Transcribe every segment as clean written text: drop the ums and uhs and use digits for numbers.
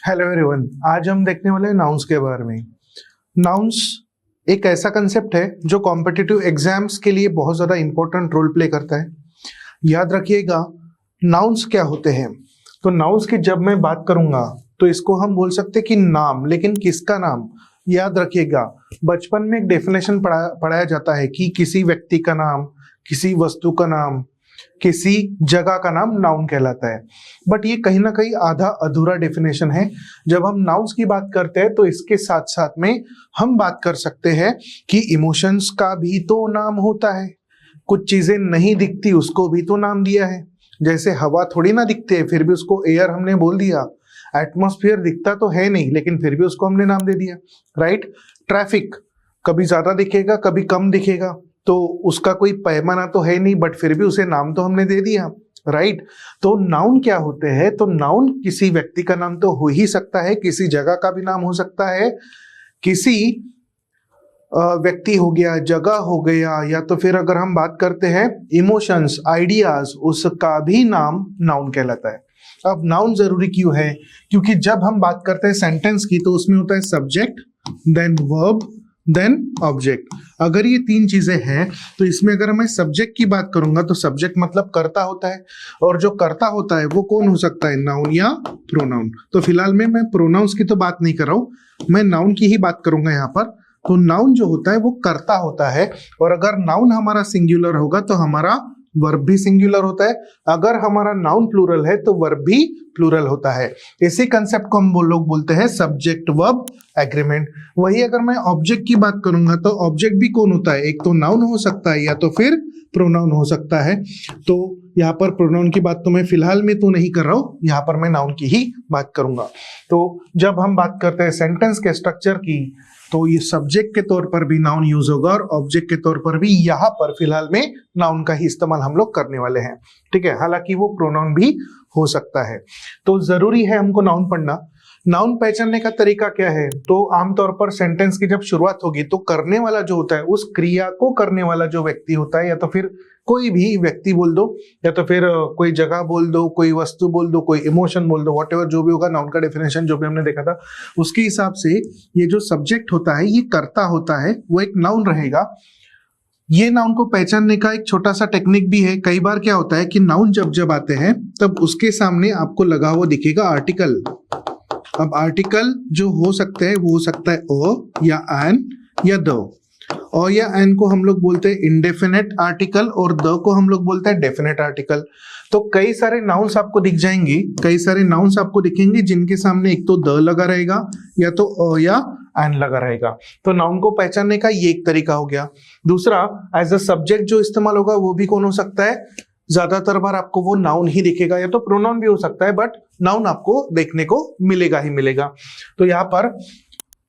Hello everyone, आज हम देखने वाले हैं नाउन्स के बारे में। नाउन्स एक ऐसा कंसेप्ट है जो कॉम्पिटिटिव एग्जाम्स के लिए बहुत ज़्यादा इंपॉर्टेंट रोल प्ले करता है। याद रखिएगा नाउन्स क्या होते हैं। तो नाउन्स की जब मैं बात करूंगा तो इसको हम बोल सकते हैं कि नाम, लेकिन किसका नाम। याद रखिएगा बचपन में एक डेफिनेशन पढ़ाया जाता है कि किसी व्यक्ति का नाम, किसी वस्तु का नाम, किसी जगह का नाम नाउन कहलाता है। बट ये कहीं ना कहीं आधा अधूरा डेफिनेशन है। जब हम नाउन्स की बात करते हैं तो इसके साथ साथ में हम बात कर सकते हैं कि इमोशंस का भी तो नाम होता है। कुछ चीजें नहीं दिखती उसको भी तो नाम दिया है। जैसे हवा थोड़ी ना दिखती है फिर भी उसको एयर हमने बोल दिया। एटमॉस्फेयर दिखता तो है नहीं लेकिन फिर भी उसको हमने नाम दे दिया, राइट। ट्रैफिक कभी ज्यादा दिखेगा कभी कम दिखेगा, तो उसका कोई पैमाना तो है नहीं बट फिर भी उसे नाम तो हमने दे दिया, राइट। तो नाउन क्या होते हैं? तो नाउन किसी व्यक्ति का नाम तो हो ही सकता है, किसी जगह का भी नाम हो सकता है, किसी व्यक्ति हो गया, जगह हो गया, या तो फिर अगर हम बात करते हैं इमोशंस, आइडियाज, उसका भी नाम नाउन कहलाता है। अब नाउन जरूरी क्यों है? क्योंकि जब हम बात करते हैं सेंटेंस की तो उसमें होता है subject, then verb, then object. अगर ये तीन चीजें हैं तो इसमें अगर मैं सब्जेक्ट की बात करूंगा तो सब्जेक्ट मतलब कर्ता होता है, और जो कर्ता होता है वो कौन हो सकता है? नाउन या प्रोनाउन। तो फिलहाल में मैं प्रोनाउंस की तो बात नहीं कर रहा हूं, मैं नाउन की ही बात करूंगा यहाँ पर। तो नाउन जो होता है वो कर्ता होता है, और अगर नाउन हमारा सिंगुलर होगा तो हमारा वर्ब भी सिंगुलर होता है। अगर हमारा नाउन प्लूरल है तो वर्ब भी प्लूरल होता है। इसी कंसेप्ट को हम लोग बोलते हैं सब्जेक्ट वर्ब एग्रीमेंट। वही अगर मैं ऑब्जेक्ट की बात करूंगा तो ऑब्जेक्ट भी कौन होता है? एक तो नाउन हो सकता है या तो फिर प्रोनाउन हो सकता है। तो यहाँ पर प्रोनाउन की बात तो मैं फिलहाल में तो नहीं कर रहा हूं, यहाँ पर मैं नाउन की ही बात करूंगा। तो जब हम बात करते हैं सेंटेंस के स्ट्रक्चर की तो ये सब्जेक्ट के तौर पर भी नाउन यूज होगा और ऑब्जेक्ट के तौर पर भी यहाँ पर फिलहाल में नाउन का ही इस्तेमाल हम लोग करने वाले हैं, ठीक है। हालांकि वो प्रोनाउन भी हो सकता है। तो जरूरी है हमको नाउन पढ़ना। नाउन पहचानने का तरीका क्या है? तो आमतौर पर सेंटेंस की जब शुरुआत होगी तो करने वाला जो होता है, उस क्रिया को करने वाला जो व्यक्ति होता है, या तो फिर कोई भी व्यक्ति बोल दो, या तो फिर कोई जगह बोल दो, कोई वस्तु बोल दो, कोई इमोशन बोल दो, व्हाटएवर जो भी होगा, नाउन का डेफिनेशन जो भी हमने देखा था उसके हिसाब से ये जो सब्जेक्ट होता है ये कर्ता होता है, वो एक नाउन रहेगा। ये नाउन को पहचानने का एक छोटा सा टेक्निक भी है। कई बार क्या होता है कि नाउन जब जब आते हैं तब उसके सामने आपको लगा हुआ दिखेगा आर्टिकल। अब आर्टिकल जो हो सकते हैं वो हो सकता है ओ या एन या द। ओ या एन को हम लोग बोलते हैं इंडेफिनेट आर्टिकल और द को हम लोग बोलते हैं डेफिनेट आर्टिकल। तो कई सारे नाउन्स आपको दिख जाएंगे, कई सारे नाउन्स आपको दिखेंगे जिनके सामने एक तो द लगा रहेगा या तो ओ या एन लगा रहेगा। तो नाउन को पहचानने का ये एक तरीका हो गया। दूसरा, एज अ सब्जेक्ट जो इस्तेमाल होगा वो भी कौन हो सकता है? ज्यादातर बार आपको वो नाउन ही दिखेगा, या तो प्रोनाउन भी हो सकता है बट नाउन आपको देखने को मिलेगा ही मिलेगा। तो यहाँ पर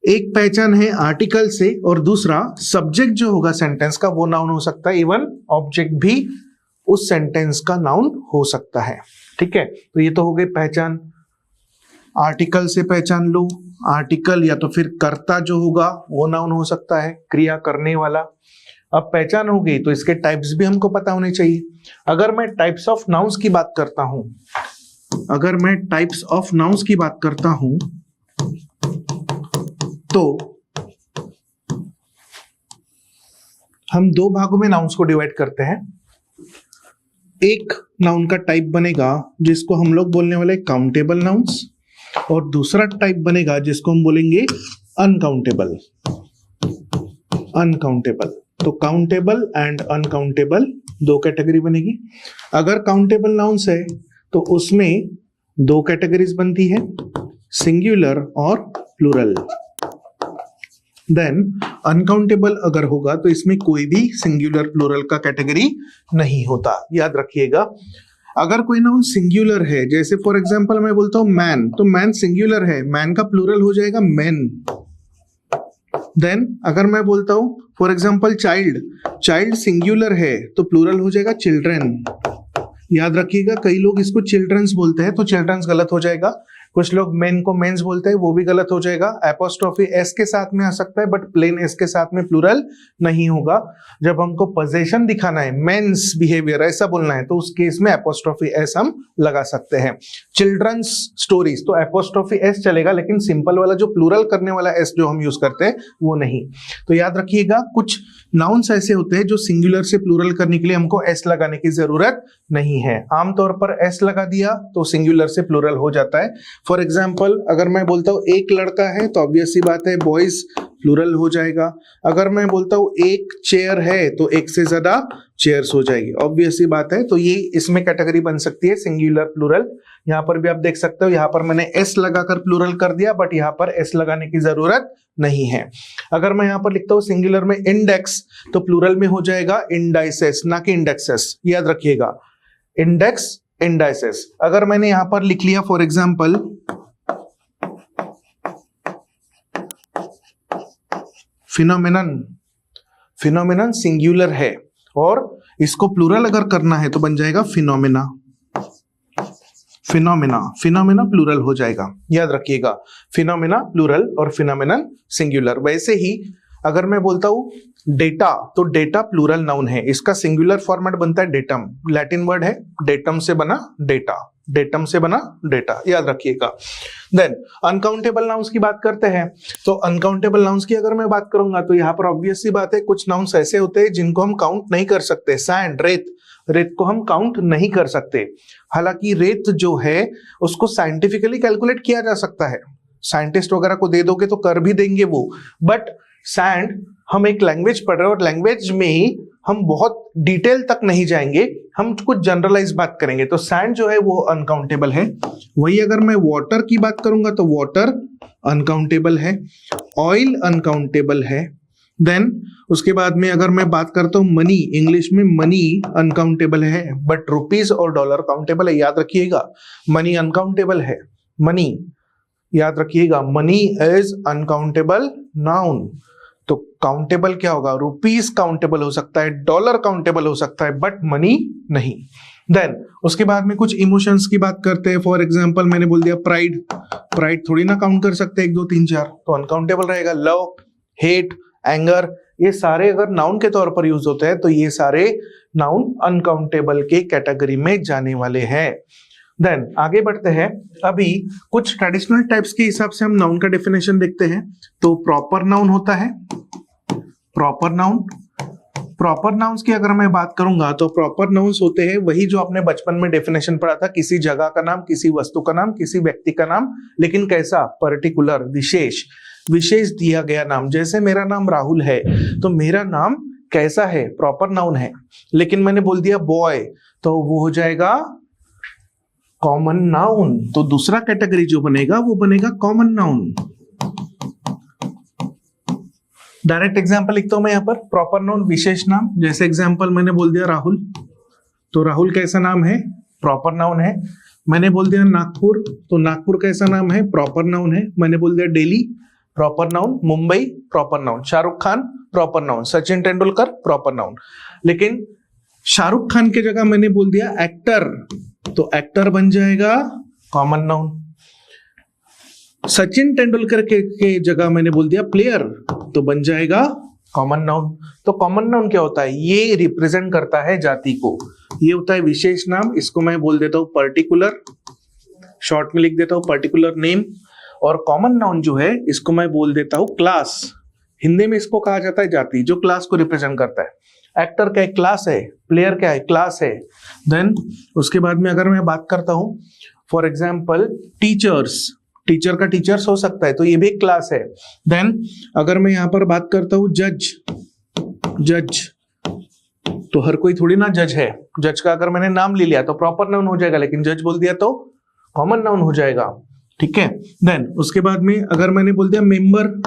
एक पहचान है आर्टिकल से, और दूसरा सब्जेक्ट जो होगा सेंटेंस का वो नाउन हो सकता है, इवन ऑब्जेक्ट भी उस सेंटेंस का नाउन हो सकता है, ठीक है। तो ये तो हो गई पहचान। आर्टिकल से पहचान लो, आर्टिकल या तो फिर कर्ता जो होगा वो नाउन हो सकता है, क्रिया करने वाला। अब पहचान हो गई तो इसके टाइप्स भी हमको पता होने चाहिए। अगर मैं टाइप्स ऑफ नाउन्स की बात करता हूं, अगर मैं टाइप्स ऑफ नाउन्स की बात करता हूं तो हम दो भागों में नाउन्स को डिवाइड करते हैं। एक नाउन का टाइप बनेगा जिसको हम लोग बोलने वाले काउंटेबल नाउन्स, और दूसरा टाइप बनेगा जिसको हम बोलेंगे अनकाउंटेबल। अनकाउंटेबल, तो काउंटेबल एंड अनकाउंटेबल दो कैटेगरी बनेगी। अगर काउंटेबल नाउन्स है तो उसमें दो कैटेगरीज बनती है, सिंगुलर और प्लूरल। देन अनकाउंटेबल अगर होगा तो इसमें कोई भी सिंगुलर प्लूरल का कैटेगरी नहीं होता। याद रखिएगा अगर कोई नाउन सिंगुलर है, जैसे फॉर एग्जांपल मैं बोलता हूं मैन, तो मैन सिंगुलर है, मैन का प्लूरल हो जाएगा मैन। देन अगर मैं बोलता हूं for example child, child singular है तो प्लूरल हो जाएगा चिल्ड्रन। याद रखिएगा कई लोग इसको चिल्ड्रंस बोलते हैं तो चिल्ड्रंस गलत हो जाएगा, कुछ लोग मेन को मेंस बोलते हैं, वो भी गलत हो जाएगा। एपोस्ट्रोफी एस के साथ में आ सकता है बट प्लेन एस के साथ में प्लूरल नहीं होगा। जब हमको पोजीशन दिखाना है, मेंस बिहेवियर ऐसा बोलना है, तो उस केस में एपोस्ट्रोफी एस हम लगा सकते हैं। चिल्ड्रंस स्टोरीज तो एपोस्ट्रोफी एस चलेगा, लेकिन सिंपल वाला जो प्लूरल करने वाला एस जो हम यूज करते हैं वो नहीं। तो याद रखिएगा, कुछ नाउन्स ऐसे होते हैं जो सिंगुलर से प्लूरल करने के लिए हमको एस लगाने की जरूरत नहीं है। आमतौर पर एस लगा दिया तो सिंगुलर से प्लूरल हो जाता है। फॉर एग्जाम्पल, अगर मैं बोलता हूं एक लड़का है तो ऑब्वियस सी बात है बॉयज प्लूरल हो जाएगा। अगर मैं बोलता हूं एक चेयर है तो एक से ज्यादा चेयर्स हो जाएगी, ऑब्वियस सी बात है। तो ये इसमें कैटेगरी बन सकती है सिंगुलर प्लूरल। यहाँ पर भी आप देख सकते हो, यहाँ पर मैंने एस लगाकर प्लूरल कर दिया बट यहाँ पर एस लगाने की जरूरत नहीं है। अगर मैं यहाँ पर लिखता हूँ सिंगुलर में इंडेक्स तो प्लूरल में हो जाएगा इंडाइसेस, ना कि इंडेक्सेस, याद रखिएगा, इंडेक्स इंडाइसेस। अगर मैंने यहां पर लिख लिया for example phenomenon, phenomenon singular है और इसको प्लूरल अगर करना है तो बन जाएगा फिनोमेना, फिनोमेना, फिनोमेना प्लूरल हो जाएगा, याद रखिएगा, फिनोमेना प्लूरल और फिनोमेनन सिंगुलर। वैसे ही अगर मैं बोलता हूं डेटा तो डेटा प्लूरल नाउन है, इसका सिंगुलर फॉर्मेट बनता है डेटम, लैटिन वर्ड है, डेटम से बना डेटा, डेटम से बना डेटा, याद रखिएगा। देन अनकाउंटेबल नाउन्स की बात करते हैं। तो अनकाउंटेबल नाउन्स की अगर मैं बात करूंगा तो यहाँ पर ऑब्वियस सी बात है, कुछ नाउन्स ऐसे होते हैं जिनको हम काउंट नहीं कर सकते। सैंड, रेत, रेत को हम काउंट नहीं कर सकते। हालांकि रेत जो है उसको साइंटिफिकली कैलकुलेट किया जा सकता है, साइंटिस्ट वगैरह को दे दोगे तो कर भी देंगे वो, बट सैंड हम एक लैंग्वेज पढ़ रहे हैं और लैंग्वेज में ही हम बहुत डिटेल तक नहीं जाएंगे, हम कुछ जनरलाइज बात करेंगे, तो सैंड जो है वो अनकाउंटेबल है। वही अगर मैं वाटर की बात करूंगा तो वाटर अनकाउंटेबल है, ऑयल अनकाउंटेबल है। देन उसके बाद में अगर मैं बात करता हूं मनी, इंग्लिश में मनी अनकाउंटेबल है बट रुपीज और डॉलर काउंटेबल है, याद रखिएगा, मनी अनकाउंटेबल है, मनी, याद रखिएगा, मनी इज अनकाउंटेबल नाउन। तो काउंटेबल क्या होगा, रुपीस काउंटेबल हो सकता है, डॉलर काउंटेबल हो सकता है बट मनी नहीं। देन उसके बाद में कुछ इमोशंस की बात करते हैं। फॉर एग्जांपल मैंने बोल दिया प्राइड, प्राइड थोड़ी ना काउंट कर सकते 1 2 3 4, तो अनकाउंटेबल रहेगा। लव, हेट, एंगर, ये सारे अगर नाउन के तौर पर यूज होते हैं तो ये सारे नाउन अनकाउंटेबल के कैटेगरी में जाने वाले हैं। देन आगे बढ़ते हैं, अभी कुछ ट्रेडिशनल टाइप्स के हिसाब से हम नाउन का डेफिनेशन देखते हैं। तो प्रॉपर नाउन होता है, प्रॉपर नाउन, प्रॉपर नाउन्स की अगर मैं बात करूंगा तो प्रॉपर नाउन्स होते हैं वही जो आपने बचपन में डेफिनेशन पढ़ा था, किसी जगह का नाम, किसी वस्तु का नाम, किसी व्यक्ति का नाम, लेकिन कैसा, पर्टिकुलर, विशेष, विशेष दिया गया नाम। जैसे मेरा नाम राहुल है तो मेरा नाम कैसा है, प्रॉपर नाउन है, लेकिन मैंने बोल दिया बॉय तो वो हो जाएगा कॉमन नाउन। तो दूसरा कैटेगरी जो बनेगा वो बनेगा कॉमन नाउन। डायरेक्ट एग्जांपल लिखता हूं मैं यहाँ पर, प्रॉपर नाउन विशेष नाम, जैसे एग्जांपल मैंने बोल दिया राहुल, तो राहुल कैसा नाम है, प्रॉपर नाउन है। मैंने बोल दिया नागपुर, तो नागपुर कैसा नाम है, प्रॉपर नाउन है। मैंने बोल दिया Delhi, proper noun. Mumbai, proper noun. Shahrukh Khan, proper noun. Sachin Tendulkar, proper noun. लेकिन शाहरुख खान की जगह मैंने बोल दिया एक्टर, तो एक्टर बन जाएगा कॉमन नाउन। सचिन तेंदुलकर के जगह मैंने बोल दिया प्लेयर, तो बन जाएगा कॉमन नाउन। तो कॉमन नाउन क्या होता है, ये रिप्रेजेंट करता है जाति को, ये होता है विशेष नाम, इसको मैं बोल देता हूं पर्टिकुलर, शॉर्ट में लिख देता हूं पर्टिकुलर नेम। और कॉमन नाउन जो है इसको मैं बोल देता हूं क्लास, हिंदी में इसको कहा जाता है जाति, जो क्लास को रिप्रेजेंट करता है। एक्टर क्या है, क्लास है, प्लेयर क्या है, क्लास है। देन उसके बाद में अगर मैं बात करता हूं फॉर एग्जांपल टीचर्स, टीचर का टीचर्स हो सकता है, तो ये भी एक क्लास है। देन अगर मैं यहां पर बात करता हूं जज, जज, तो हर कोई थोड़ी ना जज है, जज का अगर मैंने नाम ले लिया तो प्रॉपर नाउन हो जाएगा, लेकिन जज बोल दिया तो कॉमन नाउन हो जाएगा, ठीक है। देन उसके बाद में अगर मैंने बोल दिया मेंबर,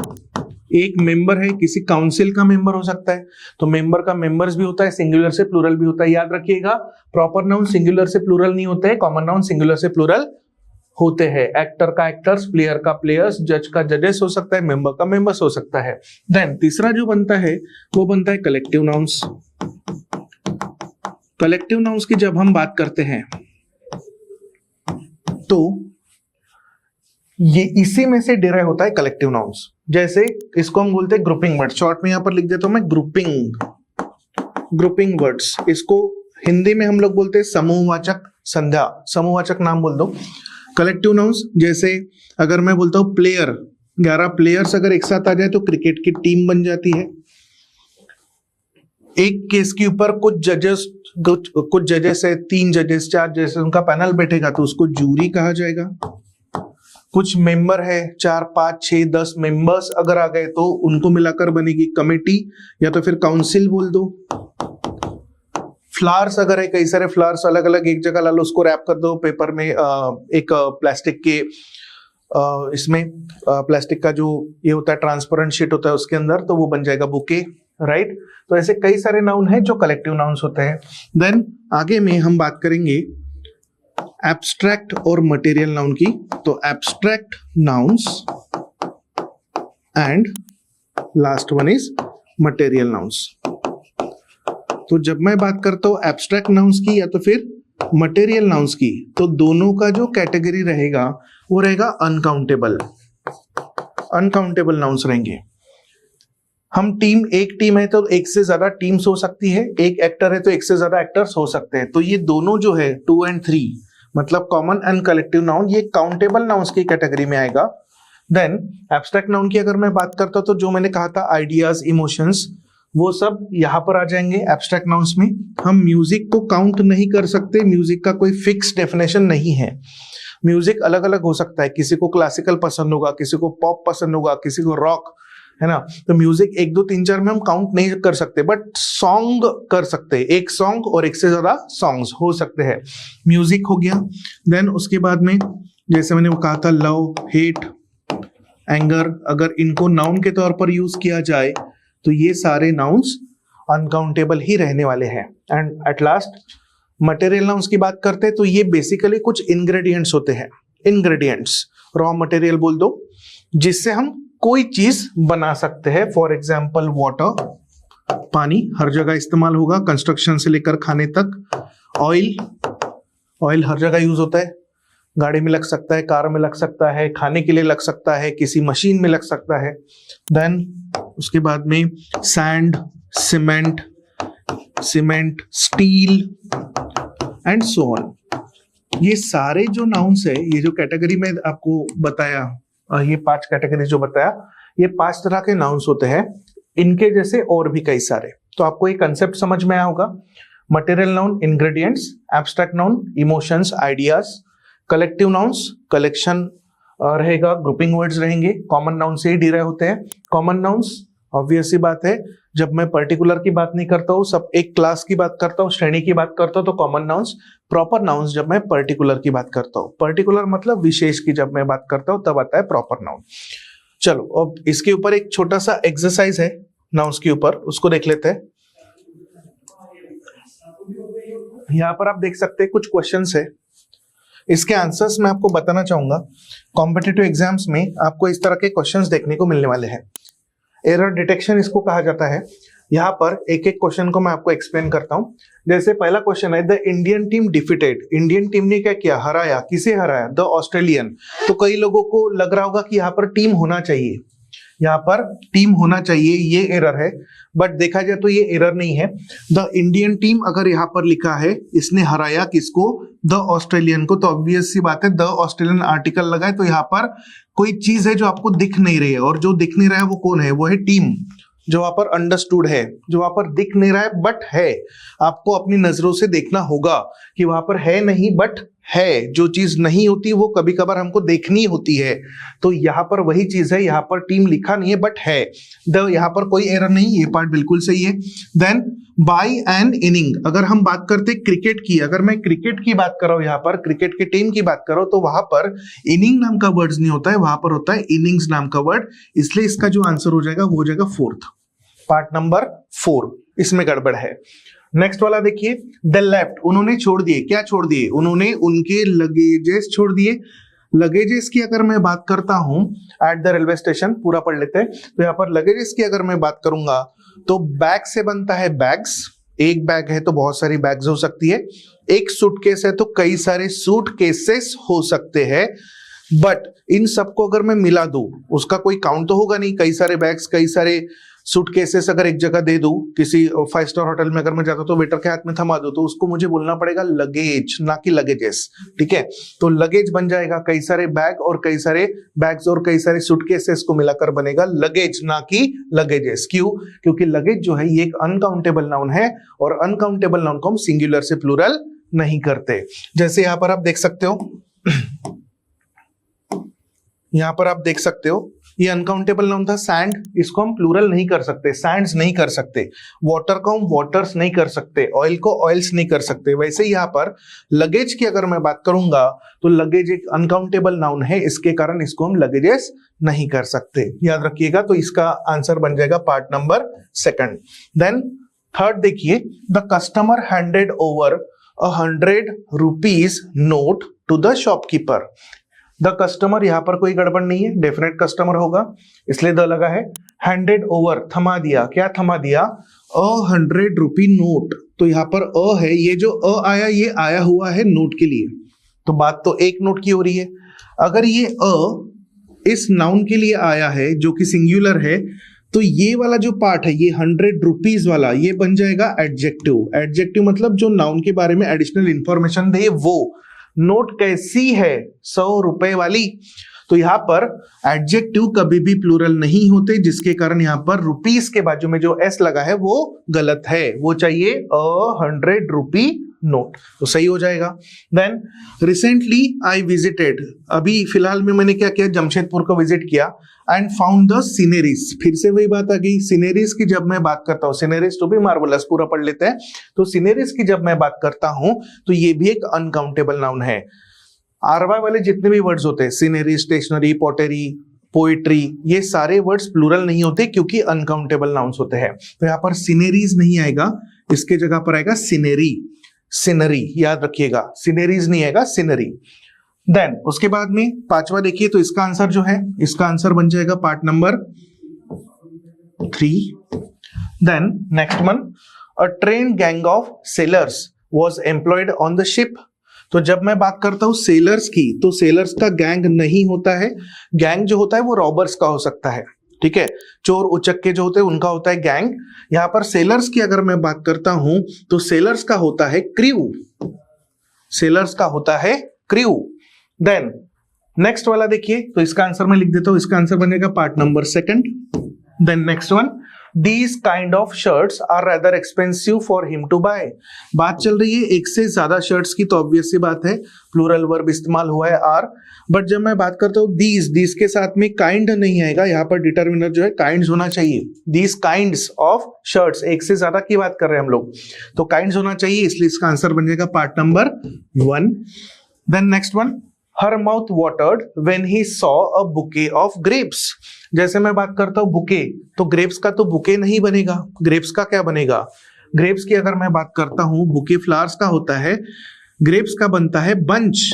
एक मेंबर है, किसी काउंसिल का मेंबर हो सकता है, तो मेंबर का मेंबर्स भी होता है, सिंगुलर से प्लूरल भी होता है, याद रखिएगा। प्रॉपर नाउन सिंगुलर से प्लूरल नहीं होते हैं, कॉमन नाउन सिंगुलर से प्लूरल होते हैं। एक्टर का एक्टर्स, प्लेयर का प्लेयर्स, जज का जजेस हो सकता है, मेंबर का मेंबर्स हो सकता है। देन तीसरा जो बनता है वो बनता है कलेक्टिव नाउन्स। कलेक्टिव नाउन्स की जब हम बात करते हैं तो ये इसी में से डिराइव होता है कलेक्टिव नाउन्स। जैसे इसको हम बोलते हैं ग्रुपिंग वर्ड, शॉर्ट में यहां पर लिख देता हूं मैं ग्रुपिंग वर्ड्स। इसको हिंदी में हम लोग बोलते हैं समूहवाचक संज्ञा, समूहवाचक नाम बोल दो। कलेक्टिव नाउन्स जैसे अगर मैं बोलता हूं प्लेयर, 11 प्लेयर्स अगर एक साथ आ जाए तो क्रिकेट की टीम बन जाती है। एक केस के ऊपर कुछ जजेस है, 3 जजेस 4 जजेस, उनका पैनल बैठेगा तो उसको जूरी कहा जाएगा। कुछ मेंबर है 4 5 6 10 मेंबर्स अगर आ गए तो उनको मिलाकर बनेगी कमेटी या तो फिर काउंसिल बोल दो। फ्लावर्स अगर है, कई सारे फ्लावर्स अलग अलग एक जगह ला लो, उसको रैप कर दो पेपर में, एक प्लास्टिक के इसमें प्लास्टिक का जो ये होता है ट्रांसपेरेंट शीट होता है उसके अंदर, तो वो बन जाएगा बुके, राइट। तो ऐसे कई सारे नाउन हैं जो कलेक्टिव नाउन्स होते हैं। देन आगे में हम बात करेंगे एब्स्ट्रैक्ट और मटेरियल नाउन की। तो abstract nouns and last one is material nouns. तो जब मैं बात करता हूं एब्स्ट्रैक्ट नाउन्स की या तो फिर मटेरियल नाउन्स की, तो दोनों का जो कैटेगरी रहेगा वो रहेगा अनकाउंटेबल नाउन्स रहेंगे। हम एक टीम है तो एक से ज्यादा टीम्स हो सकती है, एक एक्टर है तो एक से ज्यादा एक्टर्स हो सकते हैं। तो ये दोनों जो है 2 और 3 मतलब कॉमन एंड कलेक्टिव नाउन, ये काउंटेबल नाउन्स की कैटेगरी में आएगा। देन एब्स्ट्रैक्ट नाउन की अगर मैं बात करता हूं तो जो मैंने कहा था आइडियाज, इमोशंस, वो सब यहां पर आ जाएंगे एब्स्ट्रैक्ट नाउन्स में। हम म्यूजिक को काउंट नहीं कर सकते, म्यूजिक का कोई फिक्स डेफिनेशन नहीं है। म्यूजिक अलग अलग हो सकता है, किसी को क्लासिकल पसंद होगा, किसी को पॉप पसंद होगा, किसी को रॉक, है ना। तो म्यूजिक 1 2 3 4 में हम काउंट नहीं कर सकते, बट सॉन्ग कर सकते हैं। एक सॉन्ग और एक से ज्यादा सॉन्ग्स हो सकते हैं। म्यूजिक हो गया। देन उसके बाद में जैसे मैंने वो कहा था लव, हेट, एंगर, अगर इनको नाउन के तौर पर यूज किया जाए तो ये सारे नाउन्स अनकाउंटेबल ही रहने वाले हैं। And at last material nouns की बात करते हैं तो ये बेसिकली कुछ इंग्रेडिएंट्स होते हैं। इंग्रेडिएंट्स, रॉ मटेरियल बोल दो, जिससे हम कोई चीज बना सकते हैं। फॉर एग्जाम्पल वाटर, पानी हर जगह इस्तेमाल होगा, कंस्ट्रक्शन से लेकर खाने तक। ऑयल हर जगह यूज होता है, गाड़ी में लग सकता है, कार में लग सकता है, खाने के लिए लग सकता है, किसी मशीन में लग सकता है। देन उसके बाद में sand, cement, steel and so on. ये सारे जो नाउन्स है, ये जो कैटेगरी में आपको बताया, ये 5 कैटेगरी जो बताया, ये 5 तरह के नाउन्स होते हैं। इनके जैसे और भी कई सारे। तो आपको ये कंसेप्ट समझ में आया होगा। Material noun ingredients, abstract noun emotions, ideas, collective nouns collection रहेगा, ग्रुपिंग वर्ड्स रहेंगे। कॉमन नाउन से ही डिराइव होते हैं। कॉमन नाउन्स ऑब्वियस सी बात है, जब मैं पर्टिकुलर की बात नहीं करता हूँ, सब एक क्लास की बात करता हूँ, श्रेणी की बात करता हूँ, तो कॉमन नाउन्स। प्रॉपर नाउन्स जब मैं पर्टिकुलर की बात करता हूँ, पर्टिकुलर मतलब विशेष की जब मैं बात करता हूँ तब आता है प्रॉपर नाउन। चलो अब इसके ऊपर एक छोटा सा एक्सरसाइज है नाउन्स के ऊपर, उसको देख लेते हैं। यहाँ पर आप देख सकते हैं कुछ क्वेश्चंस है, इसके आंसर्स मैं आपको बताना चाहूंगा। कॉम्पिटिटिव एग्जाम्स में आपको इस तरह के क्वेश्चंस देखने को मिलने वाले हैं। एरर डिटेक्शन इसको कहा जाता है। यहाँ पर एक एक क्वेश्चन को मैं आपको एक्सप्लेन करता हूँ। जैसे पहला क्वेश्चन है, the Indian team defeated, Indian team ने क्या किया, हराया। किसे हराया? The Australian. तो कई लोगों को लग रहा होगा कि यहाँ पर टीम होना चाहिए, यहाँ पर टीम होना चाहिए, ये एरर है। बट देखा जाए तो ये एरर नहीं है। द इंडियन टीम अगर यहाँ पर लिखा है, इसने हराया किसको? द ऑस्ट्रेलियन को। तो ऑब्वियस सी बात है, द ऑस्ट्रेलियन आर्टिकल लगा है, तो यहाँ पर कोई चीज है जो आपको दिख नहीं रही है, और जो दिख नहीं रहा है वो कौन है? वो है टीम। जो वहां पर अंडरस्टूड है, जो वहां पर दिख नहीं रहा है बट है, आपको अपनी नजरों से देखना होगा कि वहां पर है नहीं बट है। जो चीज नहीं होती वो कभी कभार हमको देखनी होती है। तो यहाँ पर वही चीज है, यहाँ पर टीम लिखा नहीं है बट है। यहाँ पर कोई एरर नहीं, ये पार्ट बिल्कुल सही है। देन बाय एन इनिंग, अगर हम बात करते क्रिकेट की, अगर मैं क्रिकेट की बात कर रहा हूं, यहाँ पर क्रिकेट की टीम की बात कर रहा हूं, तो वहां पर इनिंग नाम का वर्ड नहीं होता है, वहां पर होता है इनिंग्स नाम का वर्ड। इसलिए इसका जो आंसर हो जाएगा वो हो जाएगा 4th, पार्ट नंबर 4, इसमें गड़बड़ है। नेक्स्ट वाला देखिए, द लेफ्ट, उन्होंने छोड़ दिए। क्या छोड़ दिए? उन्होंने उनके लगेजेस छोड़ दिए। लगेजेस की अगर मैं बात करता हूं, एट द रेलवे स्टेशन, पूरा पढ़ लेते हैं। तो यहाँ पर लगेजेस की अगर मैं बात करूंगा तो बैग से बनता है बैग्स। एक बैग है तो बहुत सारी बैग्स हो सकती है। एक सूटकेस है तो कई सारे सूटकेसेस हो सकते हैं। बट इन सबको अगर मैं मिला दूं, उसका कोई काउंट तो होगा नहीं। कई सारे बैग्स, कई सारे सूटकेसेस अगर एक जगह दे दूं, किसी 5 स्टार होटल में अगर मैं जाता तो वेटर के हाथ में थमा दूं, तो उसको मुझे बोलना पड़ेगा लगेज, ना कि लगेजेस। ठीक है, तो लगेज बन जाएगा कई सारे बैग और कई सारे बैग्स और कई सारे सूटकेसेस को मिलाकर बनेगा लगेज, ना कि लगेजेस। क्यों? क्योंकि लगेज जो है ये एक अनकाउंटेबल नाउन है और अनकाउंटेबल नाउन को हम सिंगुलर से प्लूरल नहीं करते। जैसे यहां पर आप देख सकते हो, यहां पर आप देख सकते हो ये अनकाउंटेबल नाउन था सैंड, इसको हम प्लूरल नहीं कर सकते, सैंड्स नहीं कर सकते। वाटर को हम वाटर्स नहीं कर सकते, ऑयल को ऑयल्स नहीं कर सकते। वैसे ही यहाँ पर लगेज की अगर मैं बात करूंगा तो लगेज एक अनकाउंटेबल नाउन है, इसके कारण इसको हम लगेजेस नहीं कर सकते, याद रखिएगा। तो इसका आंसर बन जाएगा पार्ट नंबर 2। देन थर्ड देखिए, the customer handed over 100 rupees note to the shopkeeper. The customer, यहां पर कोई गड़बड़ नहीं है, डेफिनेट कस्टमर होगा, इसलिए द लगा है। हैंडेड ओवर, थमा दिया, क्या थमा दिया? 100 रुपी नोट। तो यहां पर अ है, ये जो अ आया ये आया हुआ है नोट के लिए, तो बात तो एक नोट की हो रही है। अगर ये अ इस नाउन के लिए आया है जो कि सिंगुलर है, तो ये वाला जो पार्ट है, ये 100 रुपीज वाला, ये बन जाएगा एडजेक्टिव। एडजेक्टिव मतलब जो नाउन के बारे में एडिशनल इंफॉर्मेशन दे वो। नोट कैसी है? 100 रुपए वाली। तो यहां पर एडजेक्टिव कभी भी प्लूरल नहीं होते, जिसके कारण यहां पर रुपीस के बाजू में जो एस लगा है वो गलत है, वो चाहिए 100 रुपी नोट, तो सही हो जाएगा। देन रिसेंटली आई विजिटेड, अभी फिलहाल में मैंने क्या किया, जमशेदपुर को विजिट किया, एंड फाउंड द सीनेरीज। फिर से वही बात आ गई, सीनेरीज की जब मैं बात करता हूँ, सीनेरीज टू बी मार्वलस, पूरा पढ़ लेते हैं। तो सीनेरीज की जब मैं बात करता हूं तो ये भी एक अनकाउंटेबल नाउन है। आरवाई वाले जितने भी वर्ड्स होते हैं, सीनेरी, स्टेशनरी, पॉटरी, पोइट्री, ये सारे वर्ड्स प्लूरल नहीं होते क्योंकि अनकाउंटेबल नाउन्स होते हैं। तो यहाँ पर सीनेरीज नहीं आएगा, इसके जगह पर आएगा सीनेरी, सीनरी, याद रखिएगा, सीनेरीज नहीं आएगा, सीनरी। देन उसके बाद में पांचवा देखिए, तो इसका आंसर जो है, इसका आंसर बन जाएगा part number 3। Then next one, a train gang of sailors was employed on the ship. तो जब मैं बात करता हूं सेलर्स की, तो सेलर्स का गैंग नहीं होता है। गैंग जो होता है वो रॉबर्स का हो सकता है, ठीक है, चोर उचक्के जो होते हैं उनका होता है गैंग। यहां पर सेलर्स की अगर मैं बात करता हूं तो सेलर्स का होता है क्रू, सेलर्स का होता है क्रू। देन नेक्स्ट वाला देखिए, तो इसका आंसर मैं लिख देता हूं, इसका आंसर बनेगा part number 2। Then next one, These kind of shirts are rather expensive for him to buy। बात चल रही है एक से ज्यादा शर्ट्स की, तो ऑब्वियस सी बात है प्लूरल वर्ब इस्तेमाल हुआ है आर। बट जब मैं बात करता हूँ दीज के साथ में काइंड नहीं आएगा, यहाँ पर डिटर्मिनर जो है काइंड्स होना चाहिए। दीज काइंड्स ऑफ शर्ट्स, एक से ज्यादा की बात कर रहे हैं हम लोग, तो काइंड्स होना चाहिए, इसलिए इसका आंसर बन जाएगा part number 1। Then next one, her mouth watered when he saw a bouquet of grapes. जैसे मैं बात करता हूं बुके, तो ग्रेप्स का तो बुके नहीं बनेगा, ग्रेप्स का क्या बनेगा? ग्रेप्स की अगर मैं बात करता हूं, बुके फ्लावर्स का होता है, ग्रेप्स का बनता है बंच,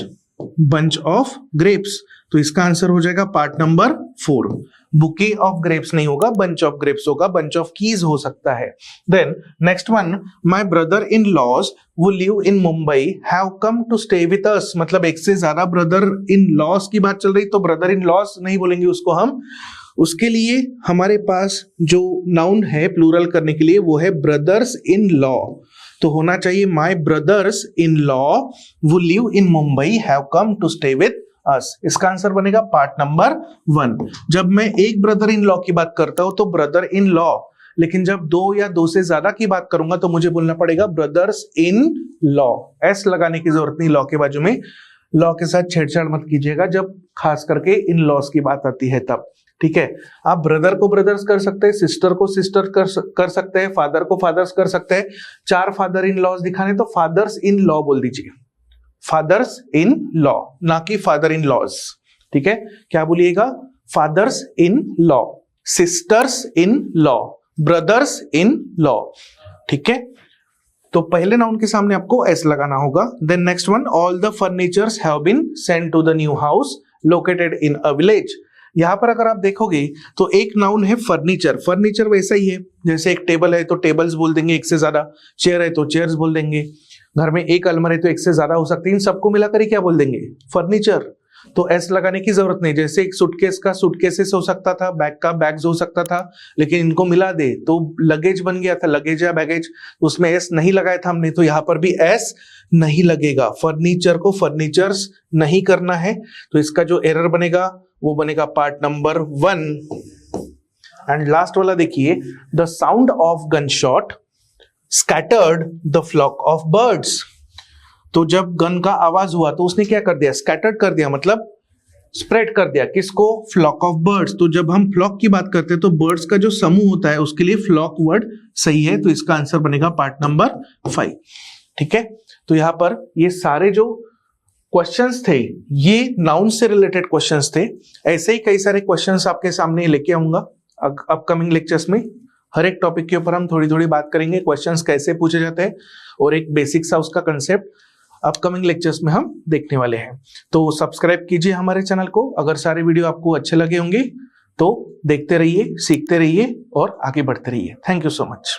बंच ऑफ ग्रेप्स। तो इसका आंसर हो जाएगा part number 4। Bouquet of grapes नहीं होगा, बंच ऑफ ग्रेप्स होगा, बंच ऑफ कीज हो सकता है। Then next one, my brother in laws वो live in Mumbai have come to stay with us. मतलब एक से ज्यादा ब्रदर इन लॉज की बात चल रही, तो ब्रदर इन लॉज नहीं बोलेंगे उसको हम, उसके लिए हमारे पास जो नाउन है प्लूरल करने के लिए वो है ब्रदर्स इन लॉ। तो होना चाहिए माय ब्रदर्स इन लॉ वो live in Mumbai have come to stay with us. इसका आंसर बनेगा पार्ट नंबर 1। जब मैं एक ब्रदर इन लॉ की बात करता हूं तो ब्रदर इन लॉ, लेकिन जब 2 या 2 से ज्यादा की बात करूंगा तो मुझे बोलना पड़ेगा ब्रदर्स इन लॉ। एस लगाने की जरूरत नहीं लॉ के बाजू में, लॉ के साथ छेड़छाड़ मत कीजिएगा जब खास करके इन लॉज की बात आती है तब, ठीक है। आप ब्रदर को ब्रदर्स कर सकते हैं, सिस्टर को सिस्टर कर सकते हैं, फादर को फादर्स कर सकते हैं। 4 फादर इन लॉज दिखाने तो फादर्स इन लॉ बोल दीजिए, फादर्स इन लॉ, ना कि फादर इन लॉज, ठीक है। क्या बोलिएगा? Fathers in law, sisters in law, brothers in law, ठीक है। तो पहले नाउन के सामने आपको एस लगाना होगा। Then next one, all the furnitures have been sent to the new house located in a village. यहां पर अगर आप देखोगे तो एक नाउन है फर्नीचर। फर्नीचर वैसा ही है, जैसे एक टेबल है तो टेबल्स बोल देंगे एक से ज्यादा, चेयर है तो चेयर्स बोल देंगे, घर में एक अलमारी है तो एक से ज्यादा हो सकती है, इन सबको मिलाकर ही क्या बोल देंगे? फर्नीचर। तो एस लगाने की जरूरत नहीं। जैसे एक सूटकेस का सूटकेसेस हो सकता था, बैग का बैग्स हो सकता था, लेकिन इनको मिला दे तो लगेज बन गया था, लगेज या बैगेज, उसमें एस नहीं लगाया था हमने, तो यहां पर भी एस नहीं लगेगा। फर्नीचर को फर्नीचर्स नहीं करना है, तो इसका जो एरर बनेगा वो बनेगा पार्ट नंबर 1। एंड लास्ट वाला देखिए, the sound of gun shot scattered the flock of birds. तो जब गन का आवाज हुआ तो उसने क्या कर दिया, स्कैटर्ड कर दिया, मतलब स्प्रेड कर दिया, किसको, फ्लॉक ऑफ बर्ड्स। तो जब हम फ्लॉक की बात करते हैं तो बर्ड्स का जो समूह होता है उसके लिए फ्लॉक वर्ड सही है, तो इसका आंसर बनेगा पार्ट नंबर 5। ठीक है, तो यहां पर ये सारे जो क्वेश्चंस थे ये नाउन से रिलेटेड क्वेश्चंस थे। ऐसे ही कई सारे क्वेश्चंस आपके सामने लेके आऊंगा अपकमिंग लेक्चर्स में। हर एक टॉपिक के ऊपर हम थोड़ी थोड़ी बात करेंगे, क्वेश्चंस कैसे पूछे जाते हैं और एक बेसिक सा उसका कंसेप्ट अपकमिंग लेक्चर्स में हम देखने वाले हैं। तो सब्सक्राइब कीजिए हमारे चैनल को। अगर सारे वीडियो आपको अच्छे लगे होंगे तो देखते रहिए, सीखते रहिए और आगे बढ़ते रहिए। Thank you so much.